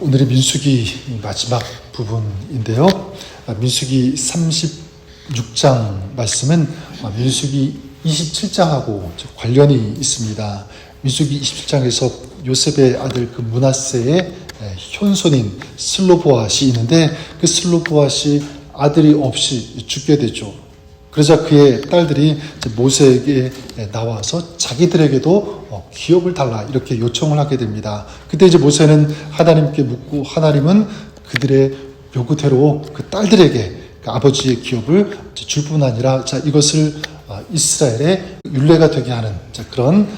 오늘의 민수기 마지막 부분인데요. 민수기 36장 말씀은 민수기 27장하고 관련이 있습니다. 민수기 27장에서 요셉의 아들 그 므낫세의 현손인 슬로보앗이 있는데 그 슬로보앗이 아들이 없이 죽게 되죠. 그러자 그의 딸들이 모세에게 나와서 자기들에게도 기업을 달라 이렇게 요청을 하게 됩니다. 그때 이제 모세는 하나님께 묻고 하나님은 그들의 요구대로 그 딸들에게 그 아버지의 기업을 줄 뿐 아니라 이것을 이스라엘의 율례가 되게 하는 그런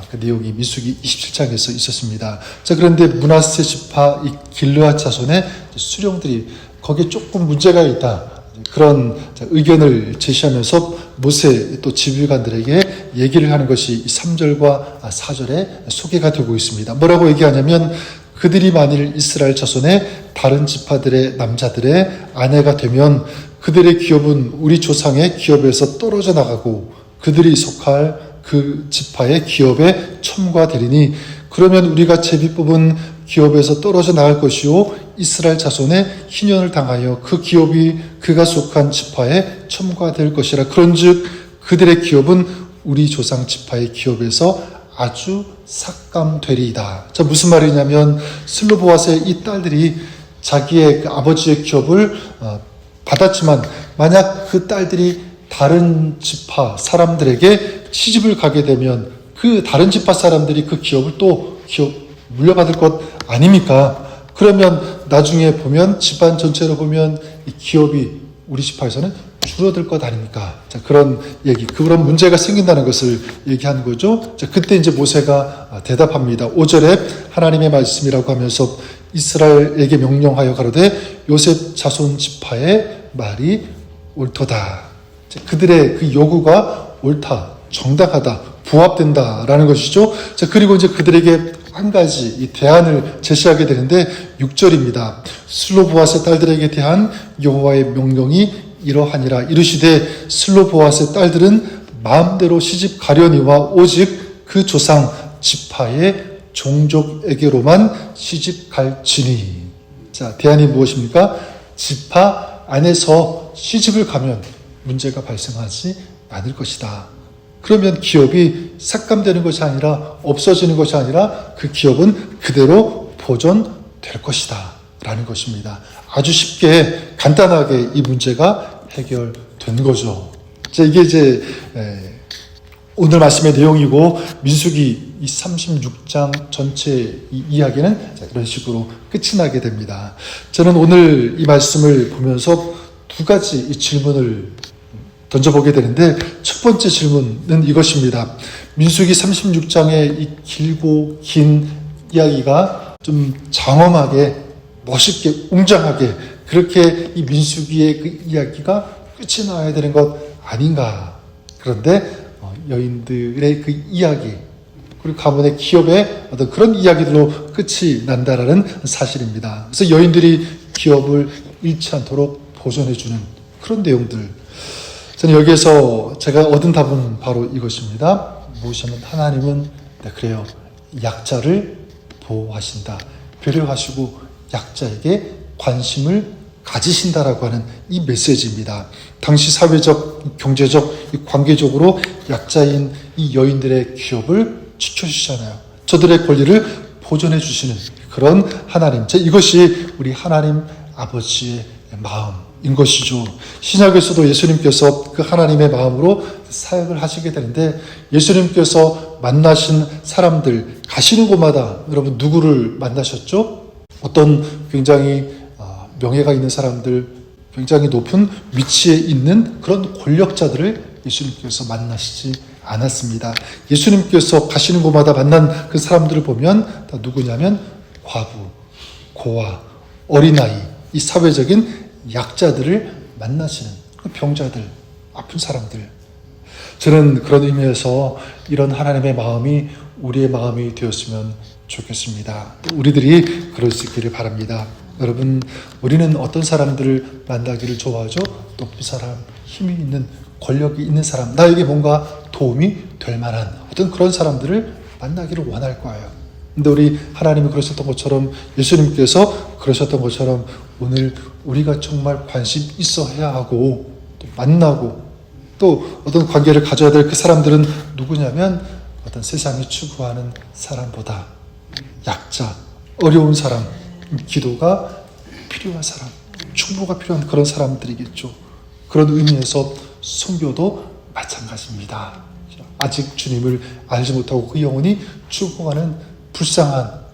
그 내용이 민수기 27장에서 있었습니다. 그런데 므낫세 지파 이 길르앗 자손의 수령들이 거기에 조금 문제가 있다. 그런 의견을 제시하면서 모세 또 지휘관들에게 얘기를 하는 것이 3절과 4절에 소개가 되고 있습니다. 뭐라고 얘기하냐면 그들이 만일 이스라엘 자손의 다른 지파들의 남자들의 아내가 되면 그들의 기업은 우리 조상의 기업에서 떨어져 나가고 그들이 속할 그 지파의 기업에 첨가되리니 그러면 우리가 제비 뽑은 기업에서 떨어져 나갈 것이요 이스라엘 자손의 희년을 당하여 그 기업이 그가 속한 지파에 첨가될 것이라. 그런즉 그들의 기업은 우리 조상 지파의 기업에서 아주 삭감되리이다. 무슨 말이냐면 슬로보앗의 이 딸들이 자기의 그 아버지의 기업을 받았지만 만약 그 딸들이 다른 지파 사람들에게 시집을 가게 되면 그 다른 지파 사람들이 그 기업을 또 물려받을 것 아닙니까? 그러면 나중에 보면 집안 전체로 보면 이 기업이 우리 지파에서는 줄어들 것 아닙니까? 그런 얘기, 그런 문제가 생긴다는 것을 얘기하는 거죠. 그때 이제 모세가 대답합니다. 5절에 하나님의 말씀이라고 하면서 이스라엘에게 명령하여 가로되 요셉 자손 지파의 말이 옳도다. 그들의 그 요구가 옳다, 정당하다, 부합된다라는 것이죠. 그리고 이제 그들에게 한 가지 이 대안을 제시하게 되는데 6절입니다. 슬로보앗의 딸들에게 대한 여호와의 명령이 이러하니라. 이르시되 슬로보앗의 딸들은 마음대로 시집 가려니와 오직 그 조상 지파의 종족에게로만 시집 갈지니. 대안이 무엇입니까? 지파 안에서 시집을 가면 문제가 발생하지 않을 것이다. 그러면 기업이 삭감되는 것이 아니라 없어지는 것이 아니라 그 기업은 그대로 보존될 것이다 라는 것입니다. 아주 쉽게 간단하게 이 문제가 해결된 거죠. 이게 이제 오늘 말씀의 내용이고 민수기 이 36장 전체 이 이야기는 이런 식으로 끝이 나게 됩니다. 저는 오늘 이 말씀을 보면서 두 가지 이 질문을 던져보게 되는데 첫 번째 질문은 이것입니다. 민수기 36장의 이 길고 긴 이야기가 좀 장엄하게 멋있게 웅장하게 그렇게 이 민수기의 그 이야기가 끝이 나야 되는 것 아닌가. 그런데 여인들의 그 이야기 그리고 가문의 기업의 어떤 그런 이야기들로 끝이 난다라는 사실입니다. 그래서 여인들이 기업을 잃지 않도록 보존해주는 그런 내용들. 저는 여기에서 제가 얻은 답은 바로 이것입니다. 무엇이냐면 하나님은 그래요. 약자를 보호하신다. 배려하시고 약자에게 관심을 가지신다라고 하는 이 메시지입니다. 당시 사회적, 경제적, 관계적으로 약자인 이 여인들의 기업을 지켜주시잖아요. 저들의 권리를 보존해 주시는 그런 하나님. 이것이 우리 하나님 아버지의 마음인 것이죠. 신약에서도 예수님께서 그 하나님의 마음으로 사역을 하시게 되는데 예수님께서 만나신 사람들 가시는 곳마다 여러분 누구를 만나셨죠? 어떤 굉장히 명예가 있는 사람들, 굉장히 높은 위치에 있는 그런 권력자들을 예수님께서 만나시지 않았습니다. 예수님께서 가시는 곳마다 만난 그 사람들을 보면 다 누구냐면 과부, 고아, 어린아이, 이 사회적인 약자들을 만나시는 그 병자들, 아픈 사람들. 저는 그런 의미에서 이런 하나님의 마음이 우리의 마음이 되었으면 좋겠습니다. 우리들이 그럴 수 있기를 바랍니다. 여러분, 우리는 어떤 사람들을 만나기를 좋아하죠? 높은 사람, 힘이 있는, 권력이 있는 사람, 나에게 뭔가 도움이 될 만한 어떤 그런 사람들을 만나기를 원할 거예요. 근데 우리 하나님이 그러셨던 것처럼, 예수님께서 그러셨던 것처럼 오늘 우리가 정말 관심 있어 해야 하고 또 만나고 또 어떤 관계를 가져야 될 그 사람들은 누구냐면 어떤 세상이 추구하는 사람보다 약자, 어려운 사람, 기도가 필요한 사람, 충고가 필요한 그런 사람들이겠죠. 그런 의미에서 선교도 마찬가지입니다. 아직 주님을 알지 못하고 그 영혼이 죽어가는 불쌍한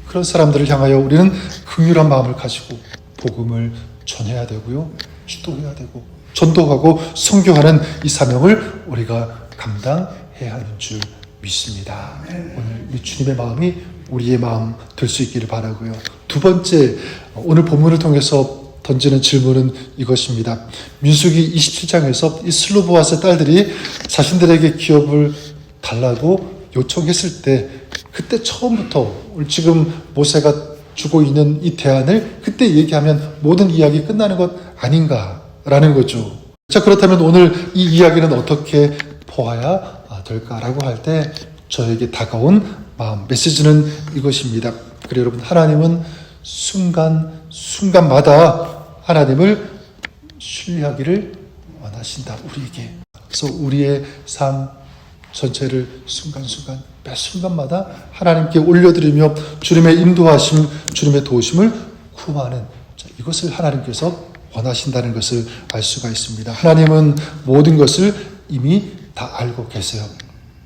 그런 사람들을 향하여 우리는 긍휼한 마음을 가지고 복음을 전해야 되고요, 기도해야 되고 전도하고 선교하는 이 사명을 우리가 감당해야 하는 줄 믿습니다. 오늘 이 주님의 마음이 우리의 마음 될 수 있기를 바라고요. 두 번째, 오늘 본문을 통해서 던지는 질문은 이것입니다. 민수기 27장에서 이 슬로보아스의 딸들이 자신들에게 기업을 달라고 요청했을 때, 그때 처음부터 지금 모세가 주고 있는 이 대안을 그때 얘기하면 모든 이야기 끝나는 것 아닌가라는 거죠. 자, 그렇다면 오늘 이 이야기는 어떻게 보아야 될까라고 할 때 저에게 다가온 마음, 메시지는 이것입니다. 그래요, 여러분, 하나님은 순간마다 하나님을 신뢰하기를 원하신다, 우리에게. 그래서 우리의 삶 전체를 순간순간, 매 순간마다 하나님께 올려드리며 주님의 인도하심, 주님의 도우심을 구하는, 이것을 하나님께서 원하신다는 것을 알 수가 있습니다. 하나님은 모든 것을 이미 다 알고 계세요.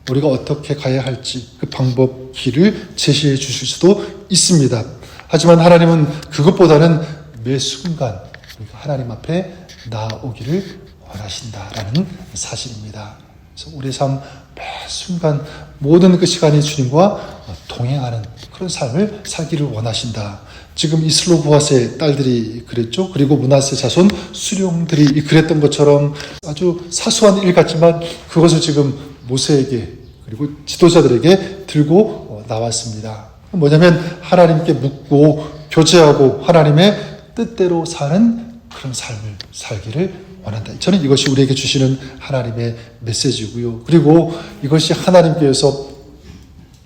우리가 어떻게 가야 할지 그 방법, 길을 제시해 주실 수도 있습니다. 하지만 하나님은 그것보다는 매 순간 우리가 하나님 앞에 나아오기를 원하신다라는 사실입니다. 그래서 우리의 삶 매 순간 모든 그 시간이 주님과 동행하는 그런 삶을 살기를 원하신다. 지금 이 슬로보아스의 딸들이 그랬죠. 그리고 므낫세 자손 수령들이 그랬던 것처럼 아주 사소한 일 같지만 그것을 지금 모세에게 그리고 지도자들에게 들고 나왔습니다. 뭐냐면 하나님께 묻고 교제하고 하나님의 뜻대로 사는 그런 삶을 살기를 원한다. 저는 이것이 우리에게 주시는 하나님의 메시지고요. 그리고 이것이 하나님께서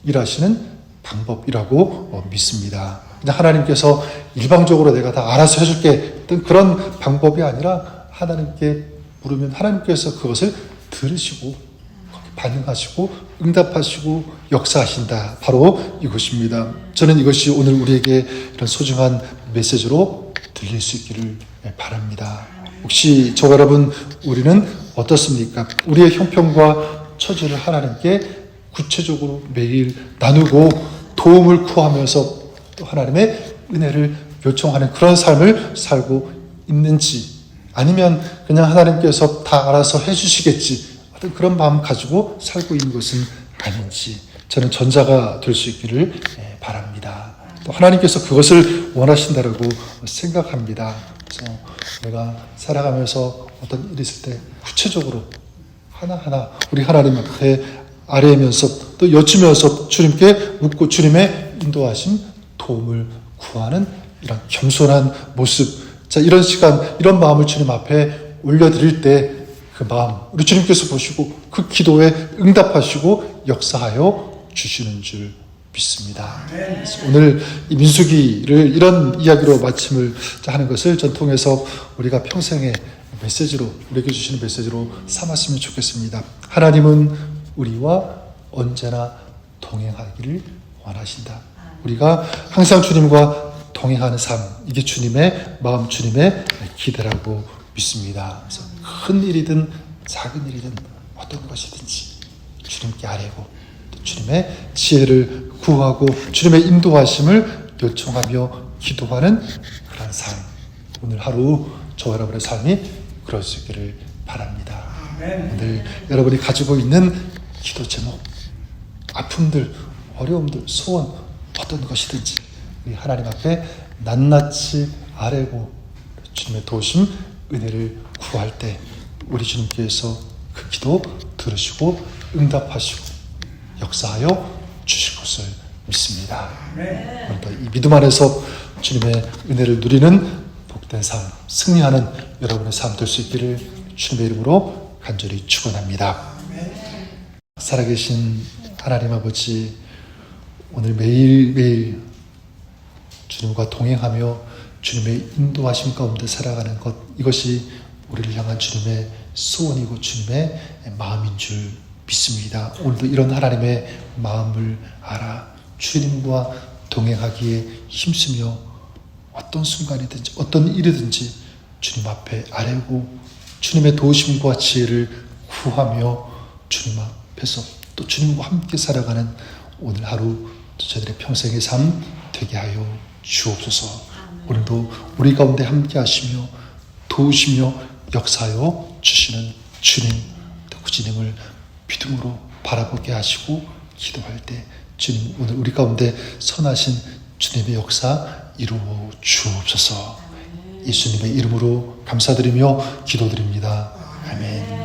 일하시는 방법이라고 믿습니다. 하나님께서 일방적으로 내가 다 알아서 해줄게 어떤 그런 방법이 아니라 하나님께 물으면 하나님께서 그것을 들으시고 반응하시고 응답하시고 역사하신다. 바로 이것입니다. 저는 이것이 오늘 우리에게 이런 소중한 메시지로 들릴 수 있기를 바랍니다. 혹시 저와 여러분, 우리는 어떻습니까? 우리의 형편과 처지를 하나님께 구체적으로 매일 나누고 도움을 구하면서 또 하나님의 은혜를 요청하는 그런 삶을 살고 있는지, 아니면 그냥 하나님께서 다 알아서 해주시겠지 어떤 그런 마음 가지고 살고 있는 것은 아닌지, 저는 전자가 될 수 있기를 바랍니다. 또 하나님께서 그것을 원하신다라고 생각합니다. 그래서 내가 살아가면서 어떤 일이 있을 때 구체적으로 하나하나 우리 하나님 앞에 아뢰면서 또 여쭈면서 주님께 묻고 주님의 인도하심, 도움을 구하는 이런 겸손한 모습, 자, 이런 시간, 이런 마음을 주님 앞에 올려드릴 때 그 마음 우리 주님께서 보시고 그 기도에 응답하시고 역사하여 주시는 줄 믿습니다. 오늘 이 민수기를 이런 이야기로 마침을 하는 것을 전 통해서 우리가 평생의 메시지로, 우리에게 주시는 메시지로 삼았으면 좋겠습니다. 하나님은 우리와 언제나 동행하기를 원하신다. 우리가 항상 주님과 동행하는 삶, 이게 주님의 마음, 주님의 기대라고 믿습니다. 그래서 큰 일이든 작은 일이든 어떤 것이든지 주님께 아뢰고 또 주님의 지혜를 구하고 주님의 인도하심을 요청하며 기도하는 그런 삶, 오늘 하루 저와 여러분의 삶이 그럴 수 있기를 바랍니다. 오늘 여러분이 가지고 있는 기도 제목, 아픔들, 어려움들, 소원 어떤 것이든지 우리 하나님 앞에 낱낱이 아뢰고 주님의 도우심, 은혜를 구할 때 우리 주님께서 그 기도 들으시고 응답하시고 역사하여 주실 것을 믿습니다. 오늘도 이 믿음 안에서 주님의 은혜를 누리는 복된 삶, 승리하는 여러분의 삶 될 수 있기를 주님의 이름으로 간절히 축원합니다. 살아계신 하나님 아버지, 오늘 매일매일 주님과 동행하며 주님의 인도하심 가운데 살아가는 것, 이것이 우리를 향한 주님의 소원이고 주님의 마음인 줄 믿습니다. 오늘도 이런 하나님의 마음을 알아 주님과 동행하기에 힘쓰며 어떤 순간이든지 어떤 일이든지 주님 앞에 아뢰고 주님의 도우심과 지혜를 구하며 주님 앞에서 또 주님과 함께 살아가는 오늘 하루 저희들의 평생의 삶 되게 하여 주옵소서. 오늘도 우리 가운데 함께 하시며 도우시며 역사하여 주시는 주님, 그 주님을 믿음으로 바라보게 하시고 기도할 때 주님 오늘 우리 가운데 선하신 주님의 역사 이루어 주옵소서. 예수님의 이름으로 감사드리며 기도드립니다. 아멘.